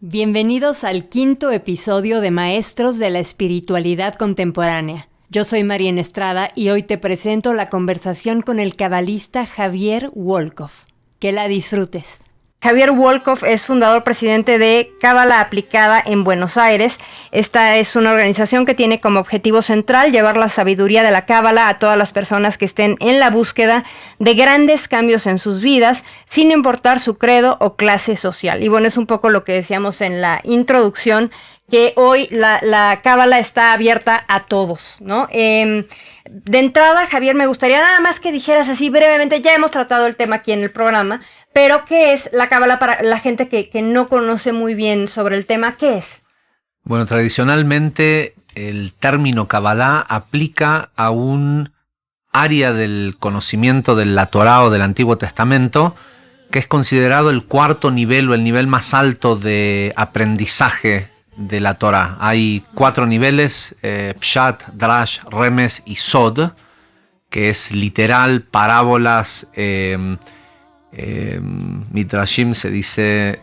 Bienvenidos al 5º episodio de Maestros de la Espiritualidad Contemporánea. Yo soy Mariana Estrada y hoy te presento la conversación con el cabalista Javier Wolkoff. Que la disfrutes. Javier Wolkoff es fundador presidente de Cábala Aplicada en Buenos Aires. Esta es una organización que tiene como objetivo central llevar la sabiduría de la Cábala a todas las personas que estén en la búsqueda de grandes cambios en sus vidas, sin importar su credo o clase social. Y bueno, es un poco lo que decíamos en la introducción, que hoy la Cábala está abierta a todos, ¿no? De entrada, Javier, me gustaría nada más que dijeras así brevemente, ya hemos tratado el tema aquí en el programa, pero ¿qué es la Cábala para la gente que no conoce muy bien sobre el tema? ¿Qué es? Bueno, tradicionalmente el término Kabbalah aplica a un área del conocimiento de la Torá o del Antiguo Testamento que es considerado el cuarto nivel o el nivel más alto de aprendizaje de la Torá. Hay 4 niveles, Pshat, Drash, Remes y Sod, que es literal, parábolas, Midrashim se dice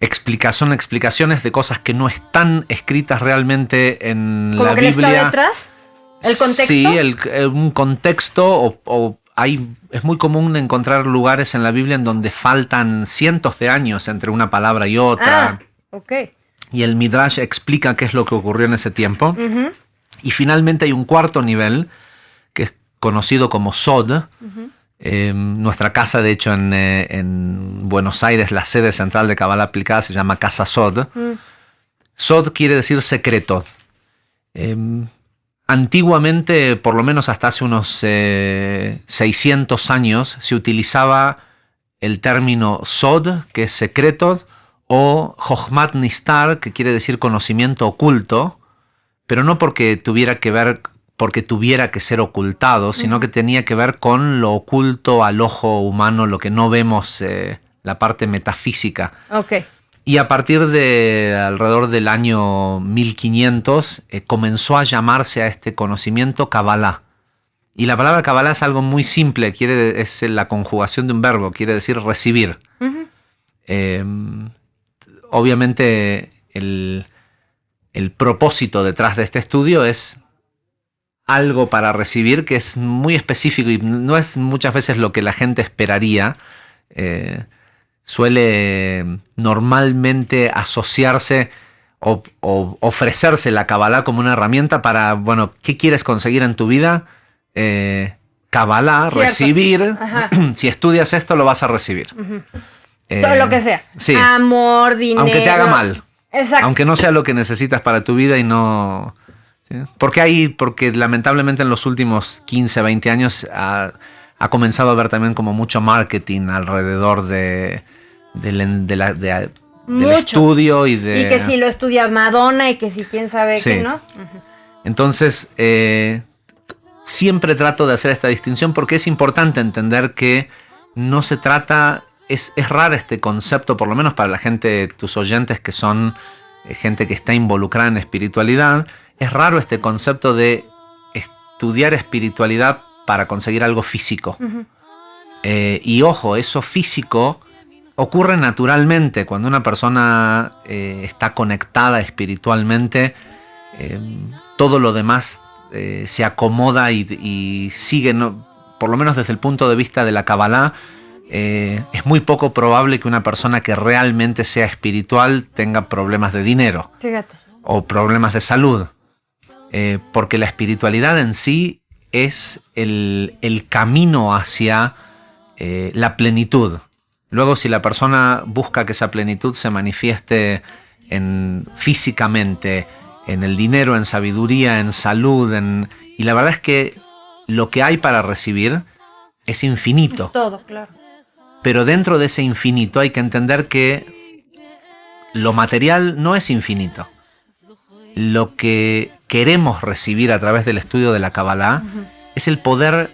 explicaciones de cosas que no están escritas realmente en la Biblia. ¿Como que está detrás? ¿El contexto? Sí, un contexto es muy común encontrar lugares en la Biblia en donde faltan cientos de años entre una palabra y otra. Okay. Y el Midrash explica qué es lo que ocurrió en ese tiempo. Uh-huh. Y finalmente hay un cuarto nivel que es conocido como Sod. Uh-huh. Nuestra casa, de hecho, en Buenos Aires, la sede central de Cábala Aplicada se llama Casa Sod. Sod quiere decir secreto. Antiguamente, por lo menos hasta hace unos 600 años, se utilizaba el término Sod, que es secreto, o Jochmat Nistar, que quiere decir conocimiento oculto, pero no porque tuviera que ser ocultado, sino que tenía que ver con lo oculto al ojo humano, lo que no vemos, la parte metafísica. Okay. Y a partir de alrededor del año 1500 comenzó a llamarse a este conocimiento Kabbalah. Y la palabra Kabbalah es algo muy simple, es la conjugación de un verbo, quiere decir recibir. Uh-huh. Obviamente el propósito detrás de este estudio es algo para recibir que es muy específico y no es muchas veces lo que la gente esperaría. Suele normalmente asociarse o ofrecerse la Kabbalah como una herramienta para, bueno, ¿qué quieres conseguir en tu vida? Kabbalah, recibir. Ajá. Si estudias esto lo vas a recibir. Uh-huh. Todo lo que sea. Sí. Amor, dinero. Aunque te haga mal. Exacto. Aunque no sea lo que necesitas para tu vida y no... ¿sí? Porque lamentablemente en los últimos 15, 20 años ha comenzado a haber también como mucho marketing alrededor del estudio y de... Y que si lo estudia Madonna y que si quién sabe sí. qué, ¿no? Uh-huh. Entonces, siempre trato de hacer esta distinción porque es importante entender que no se trata... Es raro este concepto, por lo menos para la gente, tus oyentes que son gente que está involucrada en espiritualidad, es raro este concepto de estudiar espiritualidad para conseguir algo físico. Uh-huh. Y ojo, eso físico ocurre naturalmente cuando una persona está conectada espiritualmente, todo lo demás se acomoda y sigue, ¿no? Por lo menos desde el punto de vista de la Kabbalah, es muy poco probable que una persona que realmente sea espiritual tenga problemas de dinero. Fíjate. O problemas de salud. Porque la espiritualidad en sí es el camino hacia la plenitud. Luego, si la persona busca que esa plenitud se manifieste físicamente, en el dinero, en sabiduría, en salud, y la verdad es que lo que hay para recibir es infinito. Es todo, claro. Pero dentro de ese infinito hay que entender que lo material no es infinito. Lo que queremos recibir a través del estudio de la Kabbalah uh-huh. es el poder,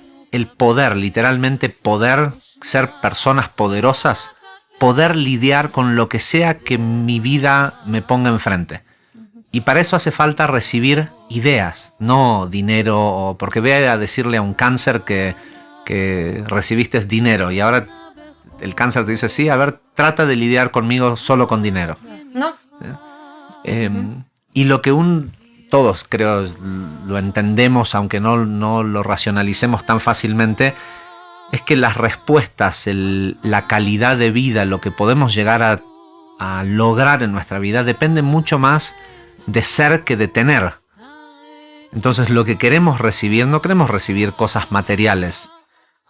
literalmente poder ser personas poderosas, poder lidiar con lo que sea que mi vida me ponga enfrente. Uh-huh. Y para eso hace falta recibir ideas, no dinero, porque ve a decirle a un cáncer que recibiste dinero y ahora el cáncer te dice, sí, a ver, trata de lidiar conmigo solo con dinero. No. Y lo que todos creo lo entendemos, aunque no lo racionalicemos tan fácilmente, es que las respuestas, la calidad de vida, lo que podemos llegar a lograr en nuestra vida depende mucho más de ser que de tener. Entonces lo que queremos recibir, no queremos recibir cosas materiales.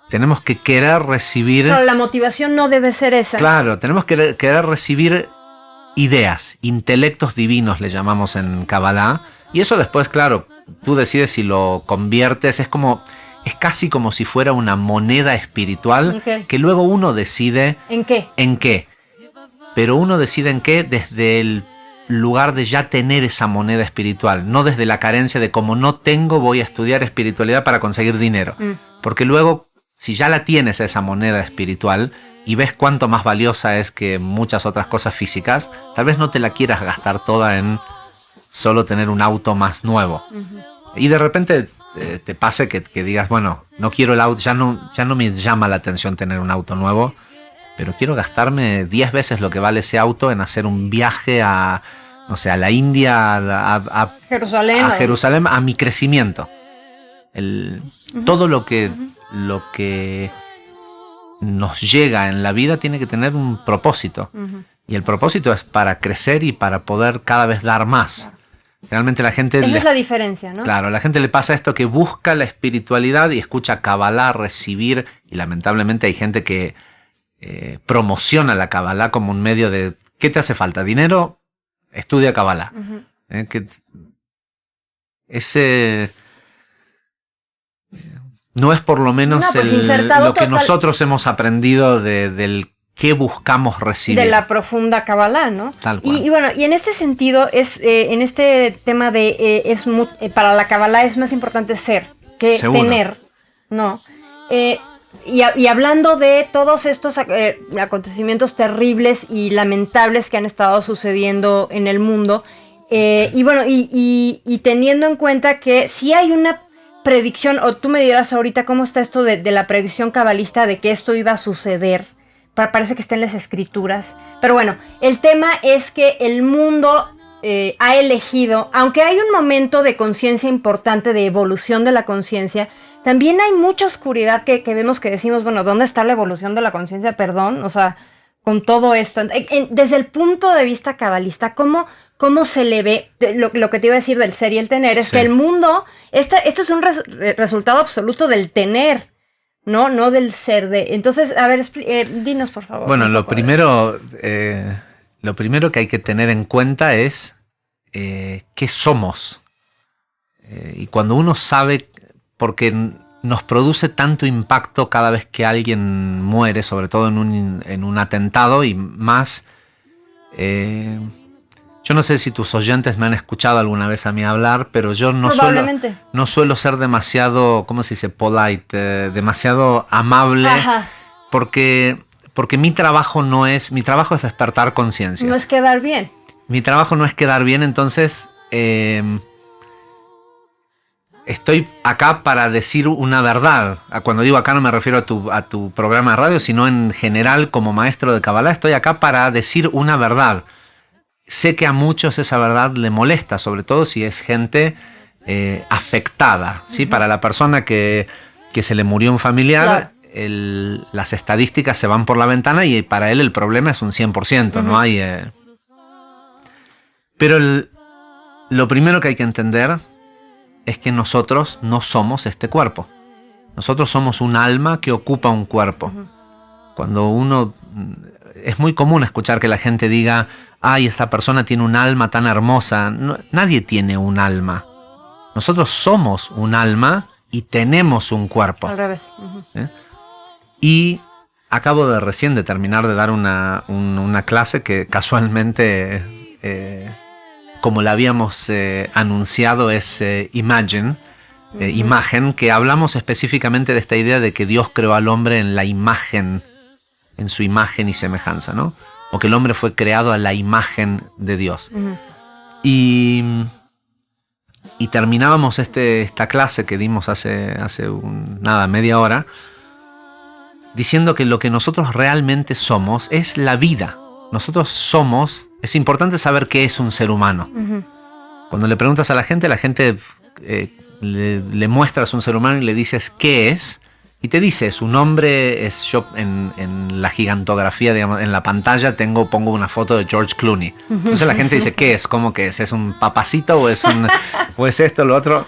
Tenemos que querer recibir... Pero la motivación no debe ser esa. Claro, tenemos que querer recibir ideas, intelectos divinos le llamamos en Kabbalah. Y eso después, claro, tú decides si lo conviertes, es casi como si fuera una moneda espiritual, okay, que luego uno decide... ¿En qué? ¿En qué? Pero uno decide en qué desde el lugar de ya tener esa moneda espiritual, no desde la carencia de como no tengo, voy a estudiar espiritualidad para conseguir dinero. Porque luego, si ya la tienes esa moneda espiritual y ves cuánto más valiosa es que muchas otras cosas físicas, tal vez no te la quieras gastar toda en solo tener un auto más nuevo. Y de repente te pase que digas, bueno, no quiero el auto, ya no me llama la atención tener un auto nuevo, pero quiero gastarme 10 veces lo que vale ese auto en hacer un viaje a la India, a Jerusalén, a mi crecimiento. Todo lo que nos llega en la vida tiene que tener un propósito. Y el propósito es para crecer y para poder cada vez dar más. Realmente la gente... Esa es la diferencia, ¿no? Claro, a la gente le pasa esto que busca la espiritualidad y escucha Kabbalah recibir, y lamentablemente hay gente que promociona la Kabbalah como un medio de ¿qué te hace falta? ¿Dinero? Estudia Kabbalah. Ese no es por lo menos lo que nosotros hemos aprendido del qué buscamos recibir. De la profunda Kabbalah, ¿no? Tal cual. Y bueno, y en este sentido, en este tema de para la Kabbalah es más importante ser que Seguro. tener, ¿no? Y hablando de todos estos acontecimientos terribles y lamentables que han estado sucediendo en el mundo, y bueno, y teniendo en cuenta que si hay una predicción, o tú me dirás ahorita cómo está esto de la predicción cabalista de que esto iba a suceder. Parece que está en las escrituras. Pero bueno, el tema es que el mundo ha elegido, aunque hay un momento de conciencia importante, de evolución de la conciencia, también hay mucha oscuridad que vemos que decimos, bueno, ¿dónde está la evolución de la conciencia? Perdón, o sea, con todo esto. Desde el punto de vista cabalista, ¿cómo se le ve? Lo que te iba a decir del ser y el tener es que el mundo, esto es un resultado absoluto del tener. No del ser de... Entonces, a ver, dinos, por favor. Bueno, lo primero que hay que tener en cuenta es qué somos. Y cuando uno sabe, porque nos produce tanto impacto cada vez que alguien muere, sobre todo en un atentado, y más... yo no sé si tus oyentes me han escuchado alguna vez a mí hablar, pero yo no suelo ser demasiado, ¿cómo se dice? Polite, demasiado amable. Ajá. Porque mi trabajo es despertar conciencia. No es quedar bien. Mi trabajo no es quedar bien, entonces estoy acá para decir una verdad. Cuando digo acá no me refiero a tu programa de radio, sino en general como maestro de Kabbalah, estoy acá para decir una verdad. Sé que a muchos esa verdad le molesta, sobre todo si es gente afectada, ¿sí? Para la persona que se le murió un familiar, claro, las estadísticas se van por la ventana y para él el problema es un 100%, no hay... Pero lo primero que hay que entender es que nosotros no somos este cuerpo. Nosotros somos un alma que ocupa un cuerpo. Cuando uno... Es muy común escuchar que la gente diga, ay, esta persona tiene un alma tan hermosa. No, nadie tiene un alma. Nosotros somos un alma y tenemos un cuerpo. Al revés. Y acabo de terminar de dar una clase que casualmente, como la habíamos anunciado, es Imagine, imagen, que hablamos específicamente de esta idea de que Dios creó al hombre en la imagen, en su imagen y semejanza, ¿no? O que el hombre fue creado a la imagen de Dios. Y terminábamos esta clase que dimos hace media hora, diciendo que lo que nosotros realmente somos es la vida. Nosotros somos, es importante saber qué es un ser humano. Cuando le preguntas a la gente le muestras un ser humano y le dices qué es, y te dice, su nombre es, yo en la gigantografía, digamos, en la pantalla pongo una foto de George Clooney. Entonces la gente dice, ¿qué es? ¿Cómo que es? ¿Es un papacito o es esto, lo otro?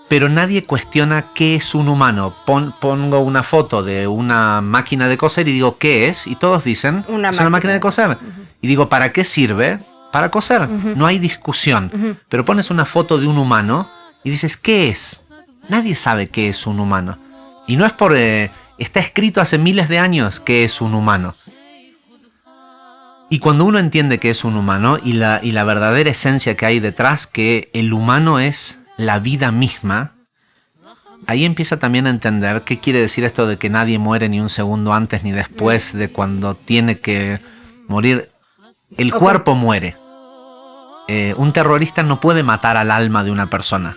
Pero nadie cuestiona qué es un humano. Pongo una foto de una máquina de coser y digo, ¿qué es? Y todos dicen, es una máquina de coser. Y digo, ¿para qué sirve? Para coser. No hay discusión. Pero pones una foto de un humano y dices, ¿qué es? Nadie sabe qué es un humano. Y no es por... está escrito hace miles de años qué es un humano. Y cuando uno entiende qué es un humano y la verdadera esencia que hay detrás, que el humano es la vida misma, ahí empieza también a entender qué quiere decir esto de que nadie muere ni un segundo antes ni después de cuando tiene que morir. El cuerpo muere. Un terrorista no puede matar al alma de una persona.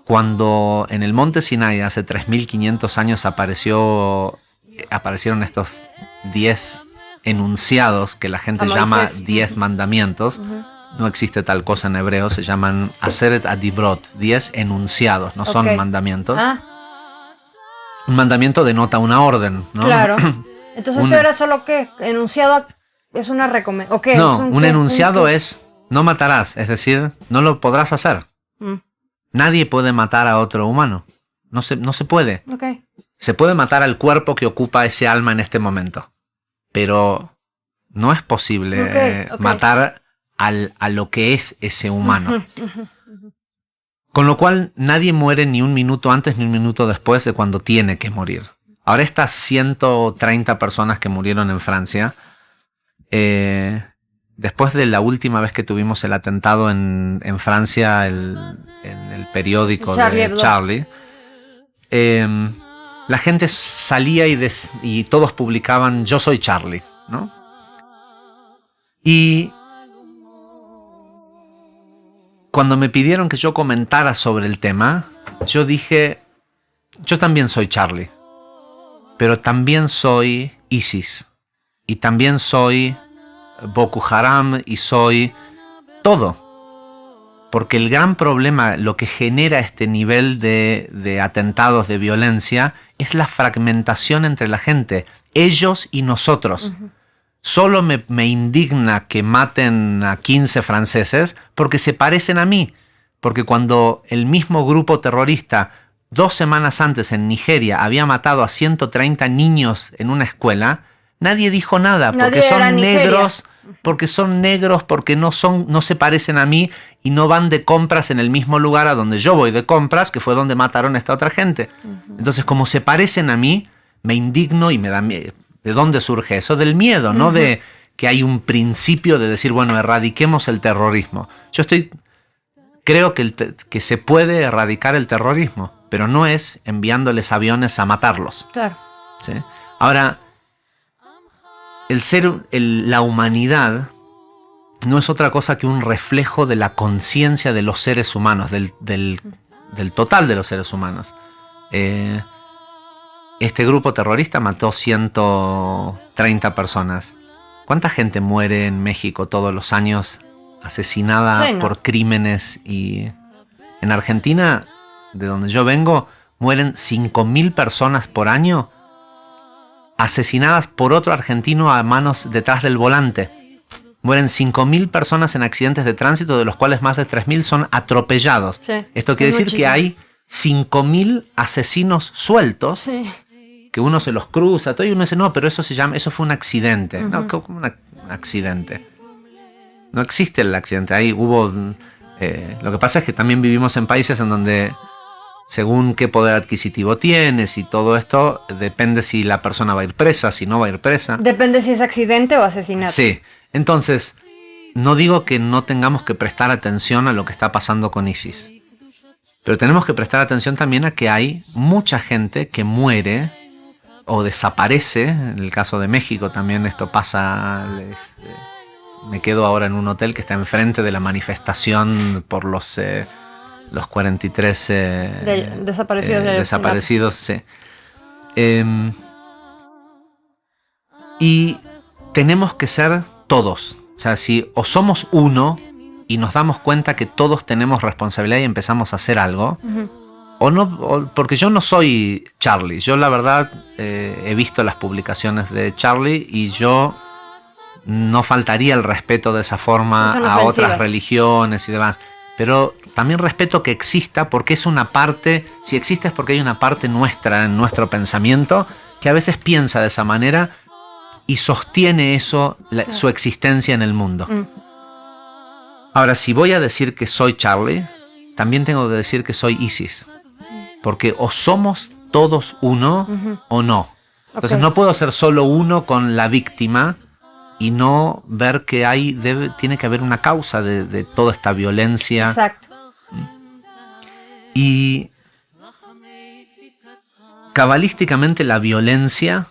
Cuando en el monte Sinai hace 3.500 años aparecieron estos 10 enunciados que la gente llama 10 mandamientos, no existe tal cosa en hebreo, se llaman Aseret Adibrot, 10 enunciados, no son mandamientos. Un mandamiento denota una orden, ¿no? Claro. Entonces esto era solo ¿qué? Enunciado es una recomendación. No, un enunciado es no matarás, es decir, no lo podrás hacer. Nadie puede matar a otro humano. No se puede. Se puede matar al cuerpo que ocupa ese alma en este momento. Pero no es posible matar a lo que es ese humano. Con lo cual nadie muere ni un minuto antes ni un minuto después de cuando tiene que morir. Ahora estas 130 personas que murieron en Francia, después de la última vez que tuvimos el atentado en Francia, en el periódico de Charlie, la gente salía y todos publicaban yo soy Charlie, ¿no? Y cuando me pidieron que yo comentara sobre el tema, yo dije, yo también soy Charlie, pero también soy ISIS, y también soy Boko Haram, y soy todo. Porque el gran problema, lo que genera este nivel de atentados, de violencia, es la fragmentación entre la gente, ellos y nosotros. Solo me indigna que maten a 15 franceses porque se parecen a mí. Porque cuando el mismo grupo terrorista 2 semanas antes en Nigeria había matado a 130 niños en una escuela, nadie dijo nada porque son negros. Porque no se parecen a mí y no van de compras en el mismo lugar a donde yo voy de compras, que fue donde mataron a esta otra gente. Entonces, como se parecen a mí, me indigno y me da miedo. ¿De dónde surge eso? Del miedo, no de que hay un principio de decir, bueno, erradiquemos el terrorismo. Creo que se puede erradicar el terrorismo, pero no es enviándoles aviones a matarlos. Claro. ¿Sí? Ahora, la humanidad no es otra cosa que un reflejo de la conciencia de los seres humanos, del total de los seres humanos. Este grupo terrorista mató 130 personas. ¿Cuánta gente muere en México todos los años asesinada por crímenes? Y en Argentina, de donde yo vengo, mueren 5.000 personas por año asesinadas por otro argentino a manos detrás del volante. Mueren 5.000 personas en accidentes de tránsito, de los cuales más de 3.000 son atropellados. Sí, esto quiere decir que hay 5.000 asesinos sueltos, que uno se los cruza, todo, y uno dice, no, pero eso fue un accidente. No, como un accidente. No existe el accidente. Ahí lo que pasa es que también vivimos en países en donde, según qué poder adquisitivo tienes y todo esto, depende si la persona va a ir presa, si no va a ir presa. Depende si es accidente o asesinato. Sí. Entonces, no digo que no tengamos que prestar atención a lo que está pasando con ISIS. Pero tenemos que prestar atención también a que hay mucha gente que muere o desaparece. En el caso de México también esto pasa. Me quedo ahora en un hotel que está enfrente de la manifestación por los 43 desaparecidos. Sí. Y tenemos que ser todos. O sea, si o somos uno y nos damos cuenta que todos tenemos responsabilidad y empezamos a hacer algo, o no, porque yo no soy Charlie. Yo la verdad he visto las publicaciones de Charlie y yo no faltaría el respeto de esa forma a otras religiones y demás. Pero también respeto que exista, porque es una parte, si existe es porque hay una parte nuestra en nuestro pensamiento que a veces piensa de esa manera y sostiene eso, su existencia en el mundo. Ahora, si voy a decir que soy Charlie, también tengo que decir que soy Isis. Porque o somos todos uno o no. Entonces no puedo ser solo uno con la víctima y no ver que tiene que haber una causa de toda esta violencia. Exacto. Y cabalísticamente la violencia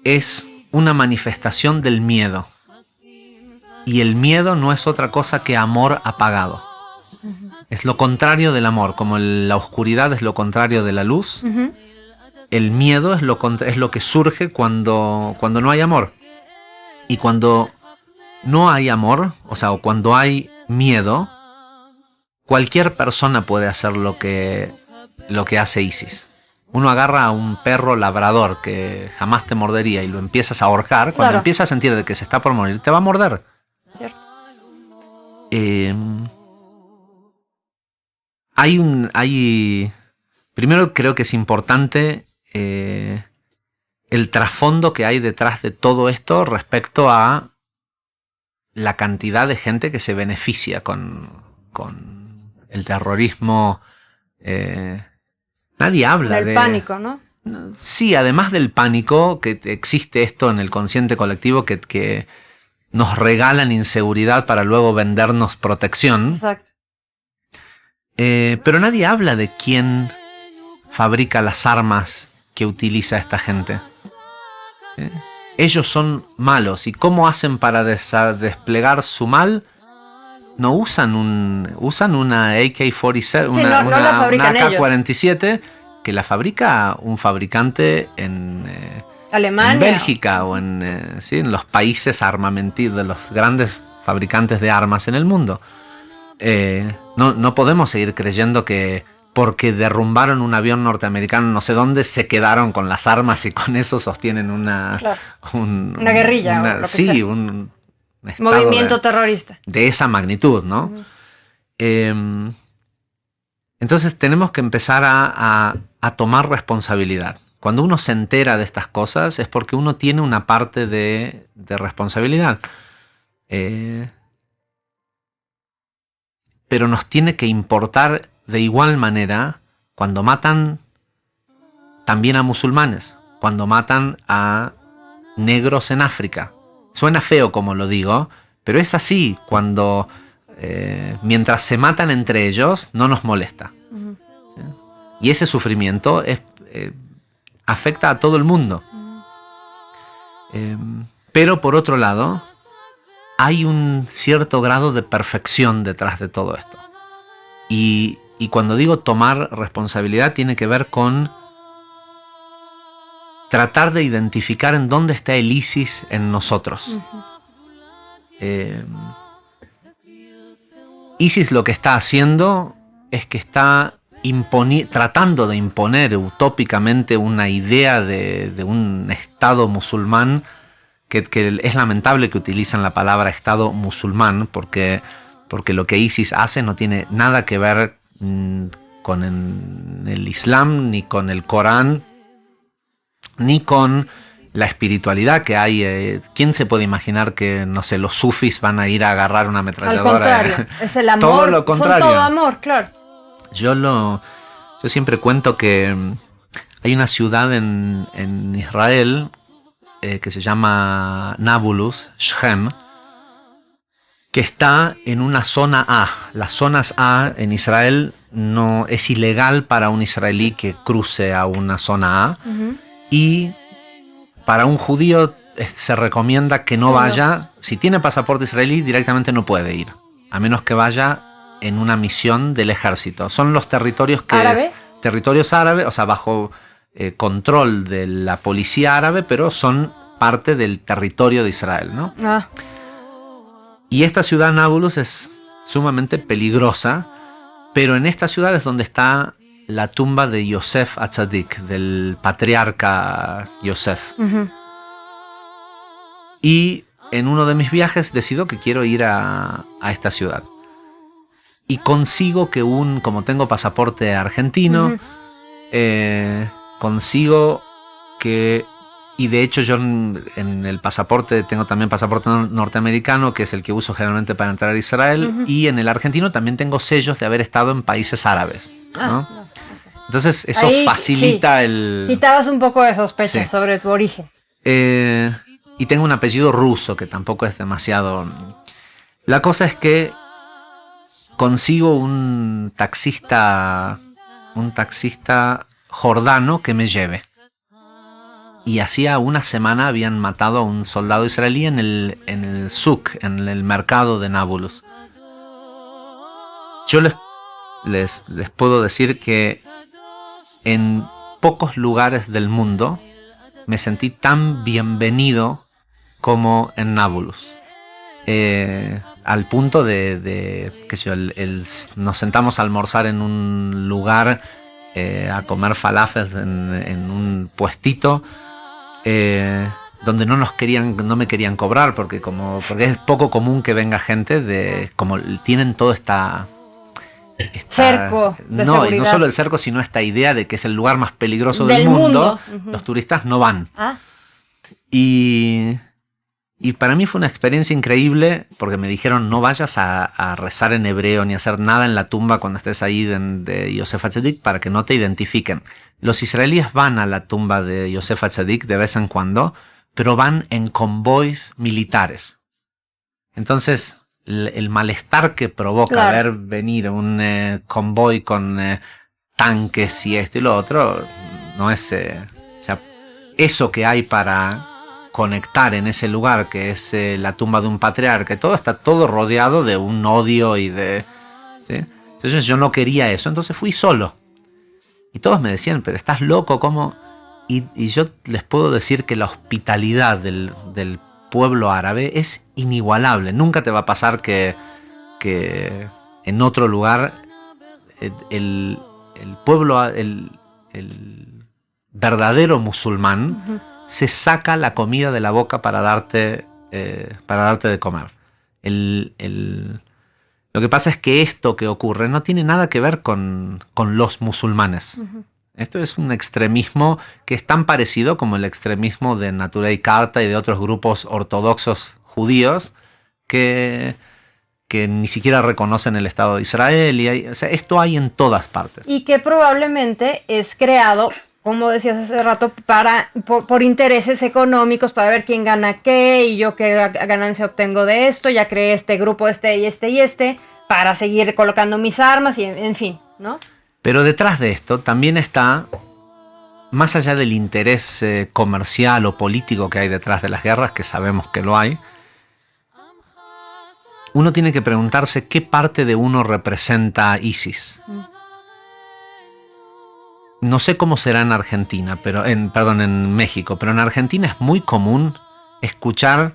es una manifestación del miedo. Y el miedo no es otra cosa que amor apagado. Es lo contrario del amor. Como la oscuridad es lo contrario de la luz, el miedo es lo que surge cuando no hay amor. Y cuando no hay amor, o cuando hay miedo, cualquier persona puede hacer lo que hace Isis. Uno agarra a un perro labrador que jamás te mordería y lo empiezas a ahorcar. Cuando empiezas a sentir de que se está por morir, te va a morder. Cierto. Primero creo que es importante el trasfondo que hay detrás de todo esto respecto a la cantidad de gente que se beneficia con el terrorismo. Nadie habla del pánico, ¿no? Sí, además del pánico, que existe esto en el consciente colectivo que nos regalan inseguridad para luego vendernos protección. Exacto. Pero nadie habla de quién fabrica las armas que utiliza esta gente. ¿Sí? Ellos son malos. ¿Y cómo hacen para desplegar su mal? No usan una AK-47, una AK-47, que la fabrica un fabricante en Alemania, en Bélgica o en los países armamentistas, de los grandes fabricantes de armas en el mundo. No podemos seguir creyendo que porque derrumbaron un avión norteamericano no sé dónde, se quedaron con las armas y con eso sostienen una guerrilla. Un movimiento terrorista. De esa magnitud, ¿no? Entonces tenemos que empezar a tomar responsabilidad. Cuando uno se entera de estas cosas es porque uno tiene una parte de responsabilidad. Pero nos tiene que importar de igual manera cuando matan también a musulmanes, cuando matan a negros en África. Suena feo como lo digo, pero es así. Cuando mientras se matan entre ellos no nos molesta. ¿Sí? Y ese sufrimiento afecta a todo el mundo. Pero por otro lado, hay un cierto grado de perfección detrás de todo esto. Y cuando digo tomar responsabilidad, tiene que ver con tratar de identificar en dónde está el ISIS en nosotros. ISIS lo que está haciendo es que está tratando de imponer utópicamente una idea de un Estado musulmán, que es lamentable que utilicen la palabra Estado musulmán, porque lo que ISIS hace no tiene nada que ver con el Islam, ni con el Corán, ni con la espiritualidad que hay. ¿Quién se puede imaginar que, no sé, los sufis van a ir a agarrar una ametralladora? Al contrario, es el amor. Todo lo contrario. Son todo amor, claro. Yo siempre cuento que hay una ciudad en Israel que se llama Nablus, Shechem, que está en una zona A. Las zonas A en Israel no es ilegal para un israelí que cruce a una zona A. Y para un judío se recomienda que no vaya. Si tiene pasaporte israelí, directamente no puede ir, a menos que vaya en una misión del ejército. Son los territorios ¿árabes? Territorios árabes, o sea, bajo control de la policía árabe, pero son parte del territorio de Israel, ¿no? Y esta ciudad, Nablus, es sumamente peligrosa, pero en esta ciudad es donde está la tumba de Yosef Atzadik, del patriarca Yosef. Y en uno de mis viajes decido que quiero ir a esta ciudad. Y consigo que como tengo pasaporte argentino, consigo que... Y de hecho yo en el pasaporte tengo también pasaporte norteamericano, que es el que uso generalmente para entrar a Israel, y en el argentino también tengo sellos de haber estado en países árabes, ¿no? Entonces eso ahí facilita quitabas un poco de sospecha sobre tu origen. Y tengo un apellido ruso, que tampoco es demasiado... La cosa es que consigo un taxista jordano que me lleve. Y hacía una semana habían matado a un soldado israelí en el Suk, en el mercado de Nablus. Yo les puedo decir que en pocos lugares del mundo me sentí tan bienvenido como en Nablus. Al punto de qué sé yo, nos sentamos a almorzar en un lugar, a comer falafels en un puestito, donde no me querían cobrar porque es poco común que venga gente como tienen todo esta cerco de seguridad. Y no solo el cerco, sino esta idea de que es el lugar más peligroso del mundo. Los turistas no van. Y para mí fue una experiencia increíble, porque me dijeron no vayas a rezar en hebreo ni a hacer nada en la tumba cuando estés ahí de Yosef Atzadik, para que no te identifiquen. Los israelíes van a la tumba de Yosef Atzadik de vez en cuando, pero van en convoys militares. Entonces, el malestar que provoca ver venir un convoy con tanques y esto y lo otro, no es... o sea, eso que hay para conectar en ese lugar, que es la tumba de un patriarca, está todo rodeado de un odio y de... ¿sí? Entonces yo no quería eso, entonces fui solo. Y todos me decían, pero estás loco, ¿cómo? Y yo les puedo decir que la hospitalidad del pueblo árabe es inigualable. Nunca te va a pasar que en otro lugar el pueblo, el verdadero musulmán, se saca la comida de la boca para darte de comer. Lo que pasa es que esto que ocurre no tiene nada que ver con los musulmanes. Esto es un extremismo que es tan parecido como el extremismo de Naturei Karta y de otros grupos ortodoxos judíos que ni siquiera reconocen el Estado de Israel. O sea, esto hay en todas partes. Y que probablemente es creado, como decías hace rato, por intereses económicos, para ver quién gana qué y yo qué ganancia obtengo de esto. Ya creé este grupo, para seguir colocando mis armas y en fin, ¿no? Pero detrás de esto también está, más allá del interés comercial o político que hay detrás de las guerras, que sabemos que lo hay, uno tiene que preguntarse qué parte de uno representa ISIS. No sé cómo será en Argentina, en México, pero en Argentina es muy común escuchar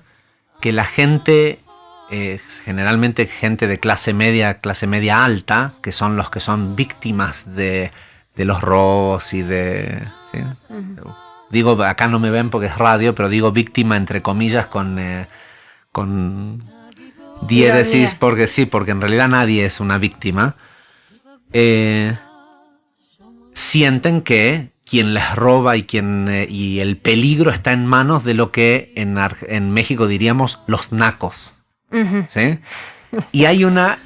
que la gente, generalmente gente de clase media alta, que son los que son víctimas de los robos y de... ¿sí? Digo, acá no me ven porque es radio, pero digo víctima entre comillas con diéresis, porque en realidad nadie es una víctima. Sienten que quien les roba y el peligro está en manos de lo que en México diríamos los nacos. ¿Sí? Y hay una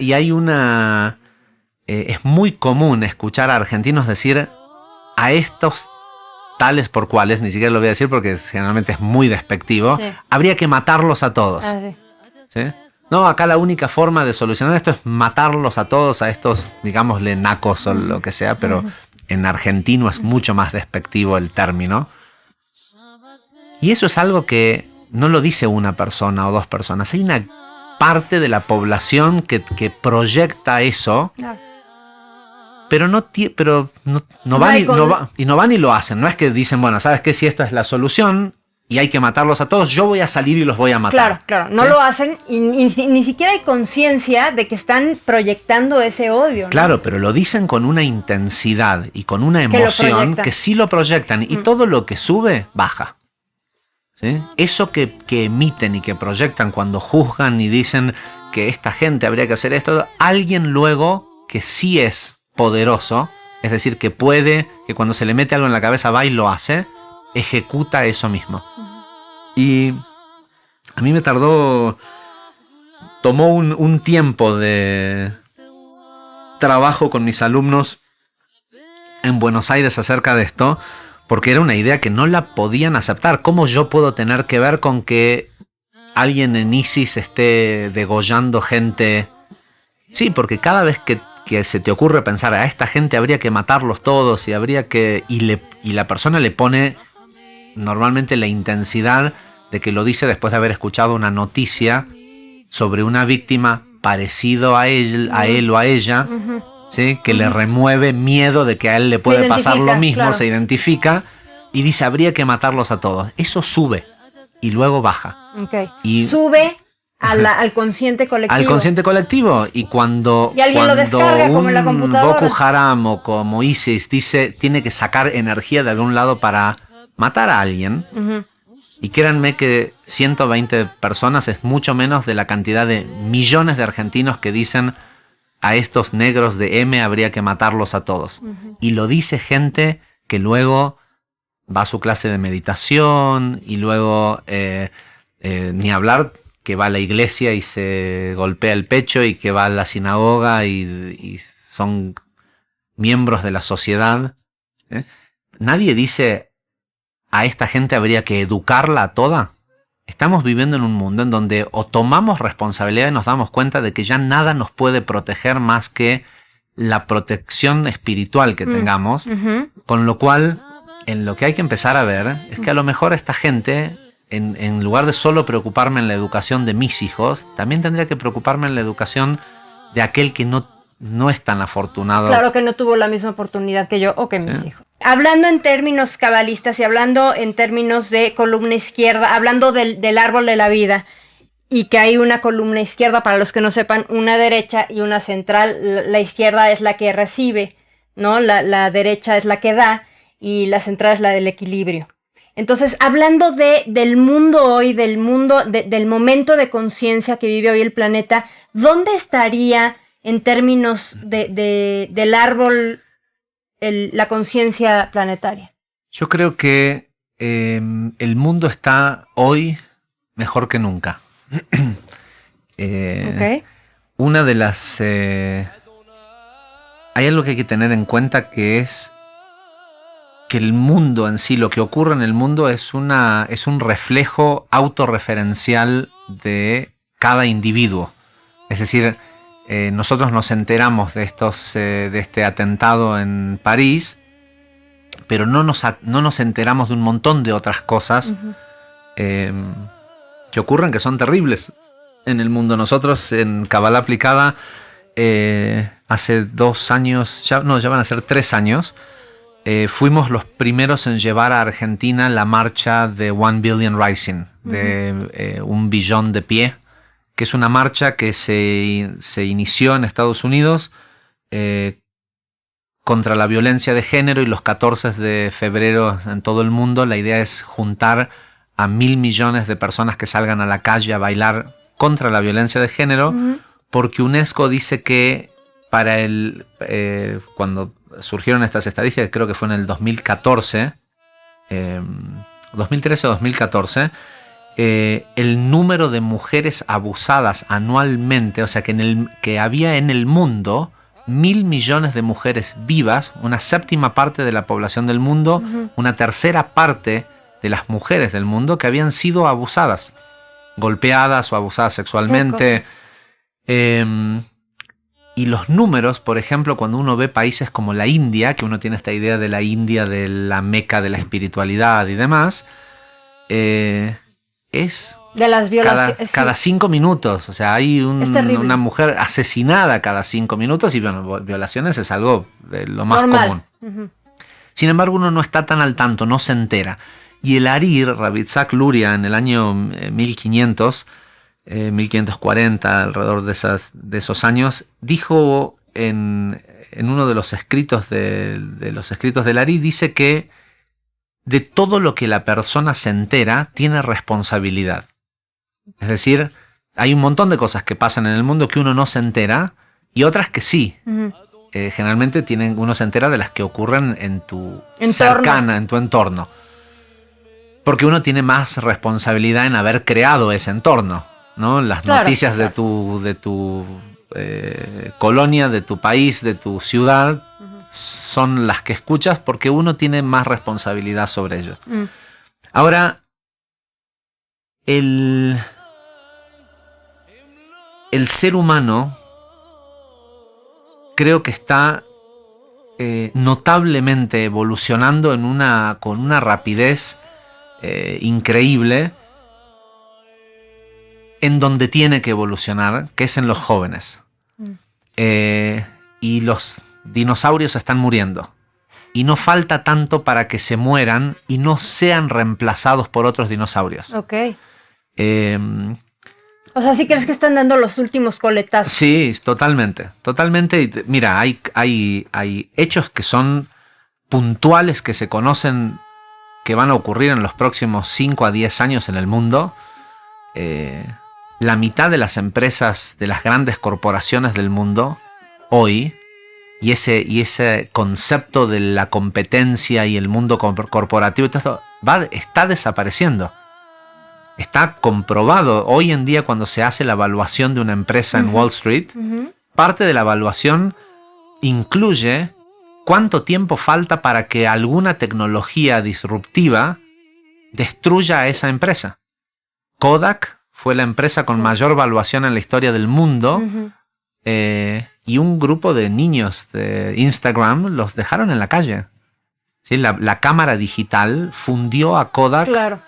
es muy común escuchar a argentinos decir a estos tales por cuales, ni siquiera lo voy a decir porque generalmente es muy despectivo, habría que matarlos a todos. ¿Sí? No, acá la única forma de solucionar esto es matarlos a todos, a estos, digámosle, nacos o lo que sea, pero en argentino es mucho más despectivo el término. Y eso es algo que no lo dice una persona o dos personas. Hay una parte de la población que proyecta eso, pero pero no van y no van y lo hacen. No es que dicen, bueno, ¿sabes qué? Si esta es la solución y hay que matarlos a todos, yo voy a salir y los voy a matar. Claro. No lo hacen y ni siquiera hay conciencia de que están proyectando ese odio, ¿no? Claro, pero lo dicen con una intensidad y con una emoción que sí lo proyectan. Y todo lo que sube, baja. ¿Sí? Eso que emiten y que proyectan cuando juzgan y dicen que esta gente habría que hacer esto, alguien luego que sí es poderoso, es decir, que puede, que cuando se le mete algo en la cabeza va y lo hace, ejecuta eso mismo. Y a mí tomó un tiempo de trabajo con mis alumnos en Buenos Aires acerca de esto, porque era una idea que no la podían aceptar. ¿Cómo yo puedo tener que ver con que alguien en ISIS esté degollando gente? Sí, porque cada vez que se te ocurre pensar a esta gente habría que matarlos todos y la persona le pone normalmente la intensidad de que lo dice después de haber escuchado una noticia sobre una víctima parecido a él o a ella, ¿sí? Que le remueve miedo de que a él le puede pasar lo mismo, claro. Se identifica y dice habría que matarlos a todos. Eso sube y luego baja. Okay. Y sube al consciente colectivo. Al consciente colectivo. Y cuando alguien lo descarga como en la computadora. Boko Haram o como ISIS dice tiene que sacar energía de algún lado para matar a alguien. Y créanme que 120 personas es mucho menos de la cantidad de millones de argentinos que dicen a estos negros de M habría que matarlos a todos. Y lo dice gente que luego va a su clase de meditación y luego ni hablar que va a la iglesia y se golpea el pecho y que va a la sinagoga y son miembros de la sociedad. Nadie dice a esta gente habría que educarla a toda. Estamos viviendo en un mundo en donde o tomamos responsabilidad y nos damos cuenta de que ya nada nos puede proteger más que la protección espiritual que tengamos, con lo cual en lo que hay que empezar a ver es que a lo mejor esta gente, en lugar de solo preocuparme en la educación de mis hijos, también tendría que preocuparme en la educación de aquel que no es tan afortunado. Claro, que no tuvo la misma oportunidad que yo o que mis hijos. Hablando en términos cabalistas y hablando en términos de columna izquierda, hablando del árbol de la vida, y que hay una columna izquierda, para los que no sepan, una derecha y una central. La izquierda es la que recibe, ¿no? La derecha es la que da y la central es la del equilibrio. Entonces, hablando del mundo hoy, del momento de conciencia que vive hoy el planeta, ¿dónde estaría en términos del árbol la conciencia planetaria? Yo creo que el mundo está hoy mejor que nunca. Okay. Una de las... hay algo que hay que tener en cuenta, que es que el mundo en sí, lo que ocurre en el mundo es un reflejo autorreferencial de cada individuo. Es decir, nosotros nos enteramos de este atentado en París, pero no nos enteramos de un montón de otras cosas que ocurren, que son terribles en el mundo. Nosotros en Kabbalah Aplicada hace 2 años, ya van a ser 3 años, fuimos los primeros en llevar a Argentina la marcha de 1 Billion Rising, de 1 billón de pie, que es una marcha que se inició en Estados Unidos contra la violencia de género, y los 14 de febrero en todo el mundo la idea es juntar a 1.000 millones de personas que salgan a la calle a bailar contra la violencia de género, porque UNESCO dice que cuando surgieron estas estadísticas, creo que fue en el 2014, 2013 o 2014, el número de mujeres abusadas anualmente, o sea que había en el mundo 1.000 millones de mujeres vivas, una 7ª parte de la población del mundo, una 3ª parte de las mujeres del mundo que habían sido abusadas, golpeadas o abusadas sexualmente. Y los números, por ejemplo, cuando uno ve países como la India, que uno tiene esta idea de la India, de la meca de la espiritualidad y demás, es De las violaciones. Cada 5 minutos. O sea, hay una mujer asesinada cada 5 minutos y bueno, violaciones es algo de lo más común. Uh-huh. Sin embargo, uno no está tan al tanto, no se entera. Y el Harir, Rabbi Itzhak Luria, en el año 1540, alrededor de esos años, dijo en uno de los escritos los escritos del Harir, dice que de todo lo que la persona se entera, tiene responsabilidad. Es decir, hay un montón de cosas que pasan en el mundo que uno no se entera y otras que sí. Uh-huh. Generalmente uno se entera de las que ocurren en tu entorno. Porque uno tiene más responsabilidad en haber creado ese entorno, ¿no? Las noticias de tu colonia, de tu país, de tu ciudad, uh-huh, son las que escuchas porque uno tiene más responsabilidad sobre ello. Ahora, el ser humano creo que está notablemente evolucionando con una rapidez increíble en donde tiene que evolucionar, que es en los jóvenes. Y los dinosaurios están muriendo. Y no falta tanto para que se mueran y no sean reemplazados por otros dinosaurios. Ok. O sea, ¿sí crees que están dando los últimos coletazos? Sí, totalmente. Totalmente. Mira, hay hechos que son puntuales, que se conocen, que van a ocurrir en los próximos 5 a 10 años en el mundo. La mitad de las empresas, de las grandes corporaciones del mundo, hoy, y ese concepto de la competencia y el mundo corporativo, está desapareciendo. Está comprobado. Hoy en día, cuando se hace la evaluación de una empresa en Wall Street, parte de la evaluación incluye cuánto tiempo falta para que alguna tecnología disruptiva destruya a esa empresa. Kodak fue la empresa con mayor valuación en la historia del mundo, y un grupo de niños de Instagram los dejaron en la calle. ¿Sí? La cámara digital fundió a Kodak. Claro.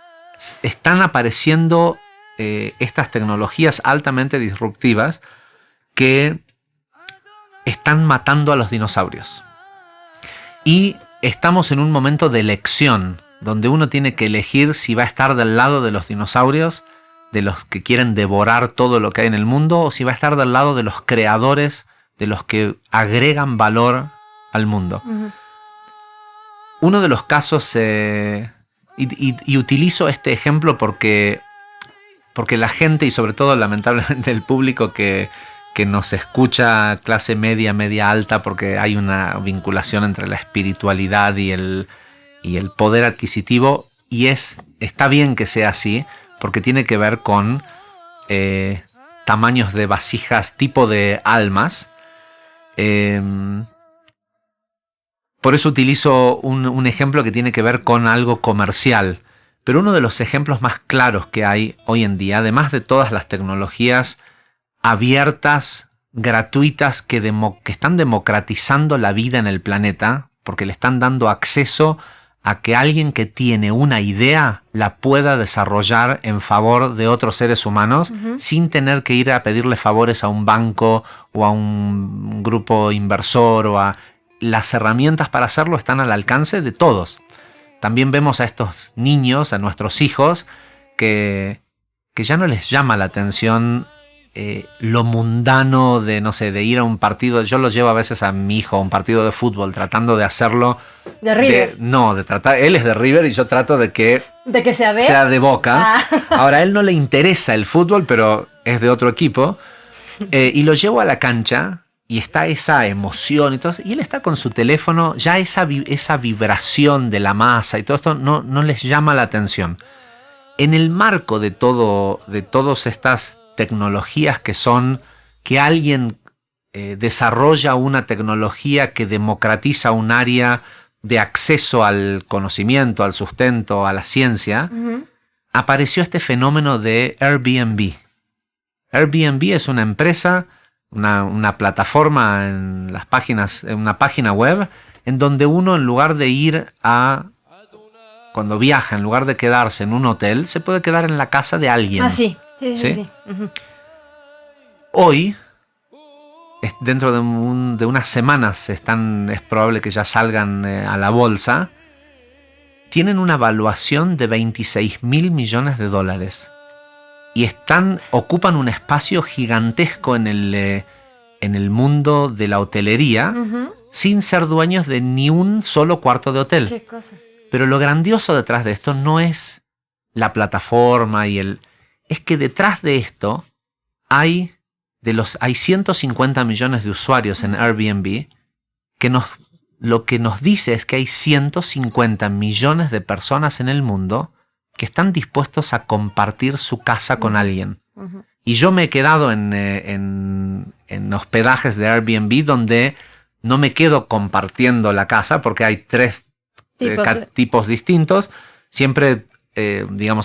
Están apareciendo estas tecnologías altamente disruptivas que están matando a los dinosaurios. Y estamos en un momento de elección, donde uno tiene que elegir si va a estar del lado de los dinosaurios, de los que quieren devorar todo lo que hay en el mundo, o si va a estar del lado de los creadores, de los que agregan valor al mundo. Uh-huh. Uno de los casos... Y utilizo este ejemplo porque la gente, y sobre todo lamentablemente el público que nos escucha, clase media, media alta, porque hay una vinculación entre la espiritualidad y el poder adquisitivo, y está bien que sea así, porque tiene que ver con tamaños de vasijas, tipo de almas. Por eso utilizo un ejemplo que tiene que ver con algo comercial. Pero uno de los ejemplos más claros que hay hoy en día, además de todas las tecnologías abiertas, gratuitas, que están democratizando la vida en el planeta, porque le están dando acceso a que alguien que tiene una idea la pueda desarrollar en favor de otros seres humanos, sin tener que ir a pedirle favores a un banco o a un grupo inversor Las herramientas para hacerlo están al alcance de todos. También vemos a estos niños, a nuestros hijos, que ya no les llama la atención lo mundano de, no sé, de ir a un partido. Yo lo llevo a veces a mi hijo a un partido de fútbol, tratando de hacerlo... ¿De River? Él es de River y yo trato de que sea de Boca. Ahora, a él no le interesa el fútbol, pero es de otro equipo. Y lo llevo a la cancha... Y está esa emoción y todo eso, y él está con su teléfono, ya esa vibración de la masa y todo esto no les llama la atención. En el marco de todas estas tecnologías que alguien desarrolla una tecnología que democratiza un área de acceso al conocimiento, al sustento, a la ciencia, apareció este fenómeno de Airbnb. Airbnb es una empresa... Una plataforma en las páginas, en una página web, en donde uno, en lugar de ir a cuando viaja, en lugar de quedarse en un hotel, se puede quedar en la casa de alguien. Ah, sí. Sí. Uh-huh. Hoy, dentro de unas semanas, es probable que ya salgan a la bolsa, tienen una valuación de $26 mil millones. Y ocupan un espacio gigantesco en el mundo de la hotelería, uh-huh, sin ser dueños de ni un solo cuarto de hotel. ¿Qué cosa? Pero lo grandioso detrás de esto no es la plataforma es que detrás de esto hay 150 millones de usuarios en Airbnb que lo que nos dice es que hay 150 millones de personas en el mundo que están dispuestos a compartir su casa con alguien. Uh-huh. Y yo me he quedado en hospedajes de Airbnb donde no me quedo compartiendo la casa porque hay 3 tipos distintos. Siempre,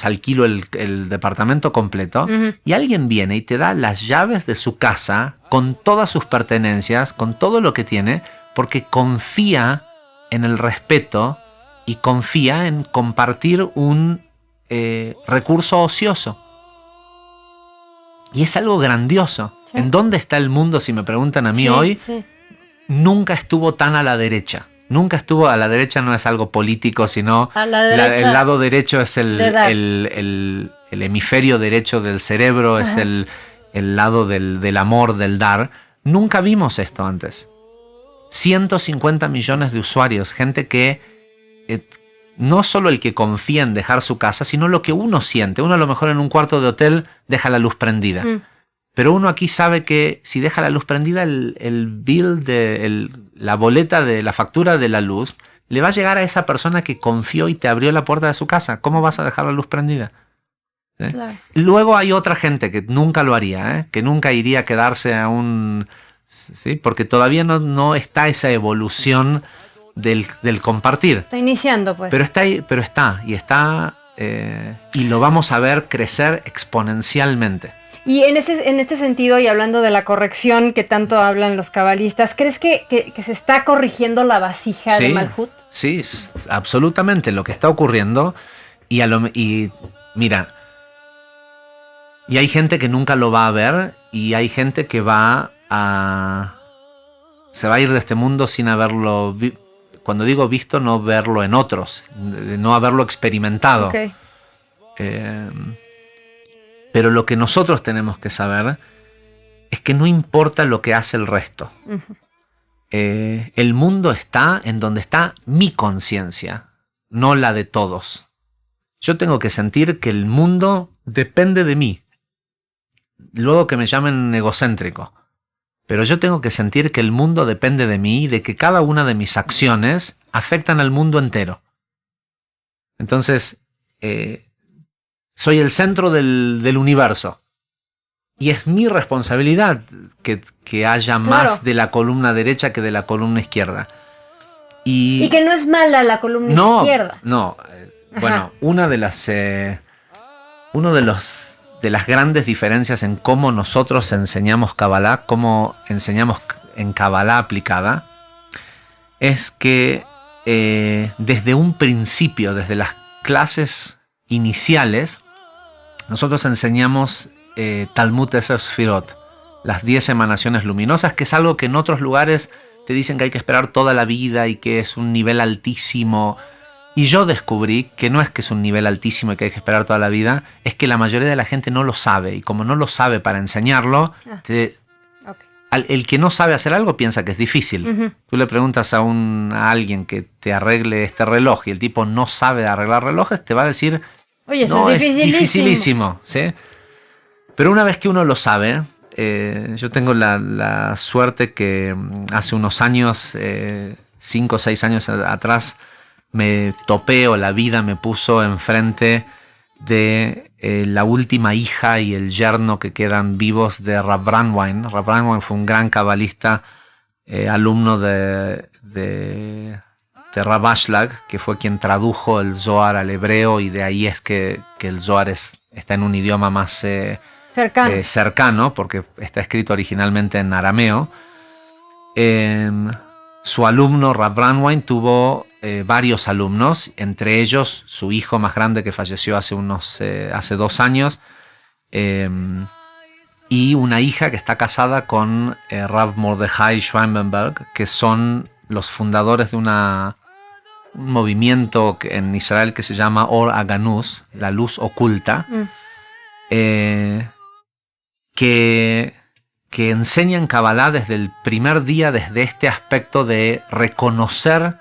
alquilo el departamento completo, uh-huh, y alguien viene y te da las llaves de su casa con todas sus pertenencias, con todo lo que tiene, porque confía en el respeto y confía en compartir un recurso ocioso. Y es algo grandioso. Sí. ¿En dónde está el mundo, si me preguntan a mí hoy? Sí. Nunca estuvo tan a la derecha. Nunca estuvo a la derecha, no es algo político, sino el lado derecho es el hemisferio derecho del cerebro, ajá, es el lado del amor, del dar. Nunca vimos esto antes. 150 millones de usuarios, gente que no solo el que confía en dejar su casa, sino lo que uno siente. Uno a lo mejor en un cuarto de hotel deja la luz prendida. Pero uno aquí sabe que si deja la luz prendida, el bill, la boleta de la factura de la luz, le va a llegar a esa persona que confió y te abrió la puerta de su casa. ¿Cómo vas a dejar la luz prendida? ¿Sí? Claro. Luego hay otra gente que nunca lo haría, que nunca iría a quedarse a un... ¿sí? Porque todavía no está esa evolución del compartir. Está iniciando, pues. Pero está y lo vamos a ver crecer exponencialmente. Y en este sentido, y hablando de la corrección que tanto hablan los cabalistas, ¿crees que se está corrigiendo la vasija de Malhut? Sí, absolutamente lo que está ocurriendo. Y mira, y hay gente que nunca lo va a ver, y hay gente que se va a ir de este mundo sin haberlo cuando digo visto, no verlo en otros, no haberlo experimentado. Okay. Pero lo que nosotros tenemos que saber es que no importa lo que hace el resto. Uh-huh. El mundo está en donde está mi conciencia, no la de todos. Yo tengo que sentir que el mundo depende de mí. Luego que me llamen egocéntrico. Pero yo tengo que sentir que el mundo depende de mí y de que cada una de mis acciones afectan al mundo entero. Entonces, soy el centro del universo. Y es mi responsabilidad que haya más de la columna derecha que de la columna izquierda. Y que no es mala la columna izquierda. No. Bueno, una de las grandes diferencias en cómo nosotros enseñamos Kabbalah, cómo enseñamos en Kabbalah aplicada, es que desde un principio, desde las clases iniciales, nosotros enseñamos Talmud Eser Sfirot, las 10 emanaciones luminosas, que es algo que en otros lugares te dicen que hay que esperar toda la vida y que es un nivel altísimo. Y yo descubrí que no es que es un nivel altísimo y que hay que esperar toda la vida, es que la mayoría de la gente no lo sabe. Y como no lo sabe para enseñarlo, el que no sabe hacer algo piensa que es difícil. Uh-huh. Tú le preguntas a alguien que te arregle este reloj y el tipo no sabe arreglar relojes, te va a decir, oye, eso es dificilísimo. ¿Sí? Pero una vez que uno lo sabe, yo tengo la suerte que hace unos años, 5 o 6 años atrás, me topé o la vida me puso enfrente de la última hija y el yerno que quedan vivos de Rav Brandwein. Rav Brandwein fue un gran cabalista, alumno de Rav Ashlag, que fue quien tradujo el Zohar al hebreo, y de ahí es que el Zohar está en un idioma más cercano, porque está escrito originalmente en arameo. su alumno Rav Brandwein tuvo varios alumnos, entre ellos su hijo más grande que falleció hace 2 años, y una hija que está casada con Rav Mordechai Schweinberg, que son los fundadores de un movimiento en Israel que se llama Or Aganus, la luz oculta, que enseñan Kabbalah desde el primer día, desde este aspecto de reconocer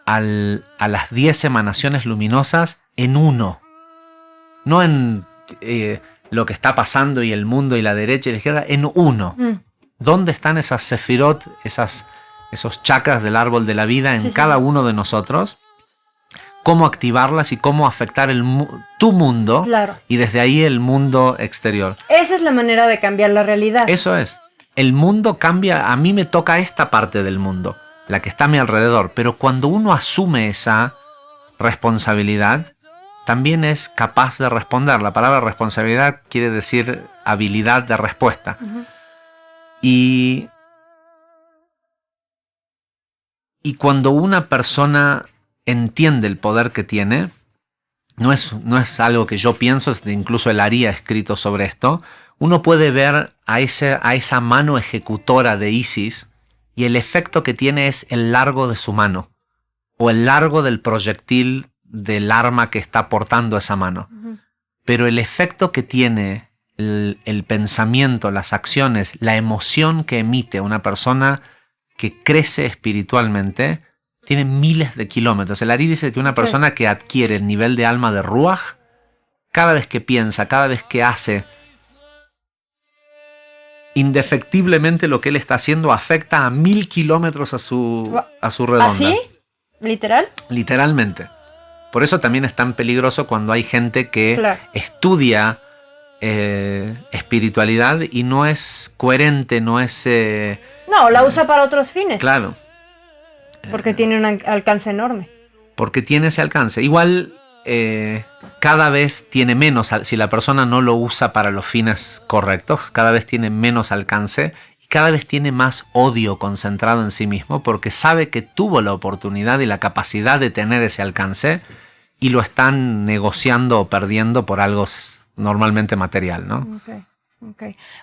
a las 10 emanaciones luminosas en uno, no en lo que está pasando y el mundo y la derecha y la izquierda, en uno. ¿Dónde están esas sefirot, esos chakras del árbol de la vida en cada uno de nosotros? Cómo activarlas y cómo afectar tu mundo, claro, y desde ahí el mundo exterior. Esa es la manera de cambiar la realidad. Eso es. El mundo cambia, a mí me toca esta parte del mundo, la que está a mi alrededor, pero cuando uno asume esa responsabilidad, también es capaz de responder. La palabra responsabilidad quiere decir habilidad de respuesta. Y cuando una persona entiende el poder que tiene, no es algo que yo pienso, incluso el Ari ha escrito sobre esto, uno puede ver a esa mano ejecutora de Isis y el efecto que tiene es el largo de su mano o el largo del proyectil del arma que está portando esa mano. Pero el efecto que tiene el pensamiento, las acciones, la emoción que emite una persona que crece espiritualmente tiene miles de kilómetros. El Ari dice que una persona que adquiere el nivel de alma de Ruach, cada vez que piensa, cada vez que hace, indefectiblemente lo que él está haciendo afecta a 1000 kilómetros a su redonda. ¿Así? ¿Literal? Literalmente. Por eso también es tan peligroso cuando hay gente que estudia espiritualidad y no es coherente, no es... no, la usa para otros fines. Claro. Porque tiene un alcance enorme. Porque tiene ese alcance. Igual cada vez tiene menos, si la persona no lo usa para los fines correctos, cada vez tiene menos alcance y cada vez tiene más odio concentrado en sí mismo porque sabe que tuvo la oportunidad y la capacidad de tener ese alcance y lo están negociando o perdiendo por algo normalmente material, ¿no? Okay.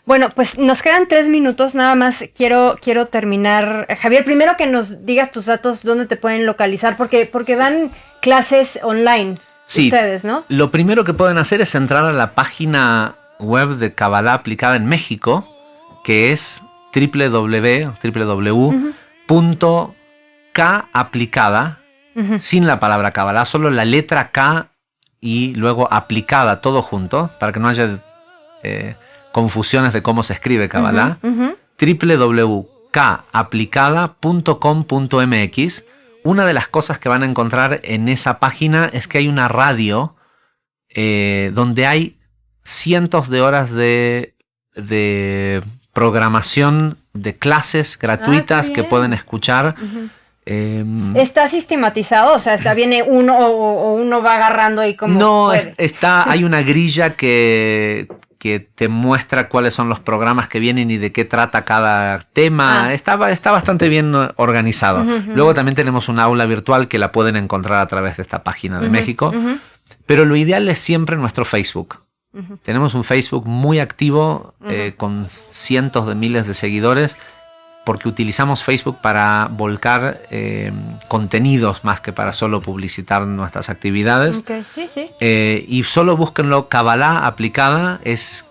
Bueno, pues nos quedan 3 minutos, nada más quiero terminar. Javier, primero que nos digas tus datos, dónde te pueden localizar, porque dan clases online, sí, ustedes, ¿no? Lo primero que pueden hacer es entrar a la página web de Kabbalah aplicada en México, que es www.kaplicada, sin la palabra Kabbalah, solo la letra K y luego aplicada, todo junto, para que no haya... confusiones de cómo se escribe Kabbalah, www.kaplicada.com.mx. Una de las cosas que van a encontrar en esa página es que hay una radio donde hay cientos de horas de programación de clases gratuitas que pueden escuchar. ¿Está sistematizado? O sea, viene uno o uno va agarrando y como... No, hay una grilla que te muestra cuáles son los programas que vienen y de qué trata cada tema. Está bastante bien organizado. Luego también tenemos un aula virtual que la pueden encontrar a través de esta página de México. Pero lo ideal es siempre nuestro Facebook. Tenemos un Facebook muy activo con cientos de miles de seguidores porque utilizamos Facebook para volcar contenidos más que para solo publicitar nuestras actividades. Sí. Y solo búsquenlo, Kabbalah aplicada, es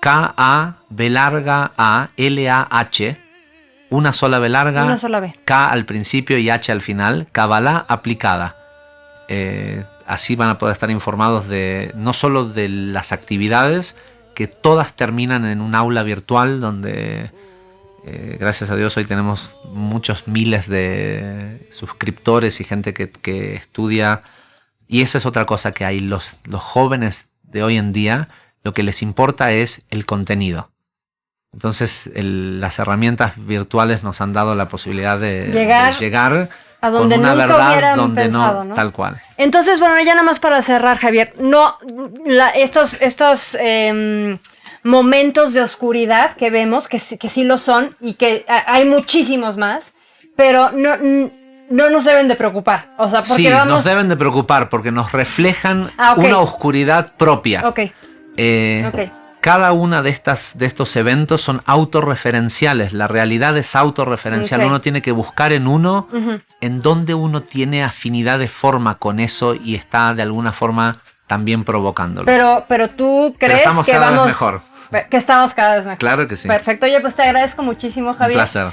K-A-B-A-L-A-H, una sola B larga, una sola B, K al principio y H al final, Kabbalah aplicada. Así van a poder estar informados no solo de las actividades, que todas terminan en un aula virtual donde... gracias a Dios hoy tenemos muchos miles de suscriptores y gente que estudia, y esa es otra cosa que hay. Los jóvenes de hoy en día lo que les importa es el contenido. Entonces las herramientas virtuales nos han dado la posibilidad de llegar a donde con una nunca verdad donde pensado, no, tal cual. Entonces, bueno, ya nada más para cerrar, Javier, estos momentos de oscuridad que vemos, que sí lo son y que hay muchísimos más, pero no nos deben de preocupar. O sea, porque sí, vamos... nos deben de preocupar porque nos reflejan ok. una oscuridad propia. Ok. Ok. Cada una de estos eventos son autorreferenciales. La realidad es autorreferencial. Ok. Uno tiene que buscar en uno Ujú. en donde uno tiene afinidad de forma con eso y está de alguna forma también provocándolo. Pero tú crees estamos que cada vez vamos... mejor. Que estamos cada vez mejor. Claro que sí. Perfecto. Oye, pues te agradezco muchísimo, Javier. Un placer.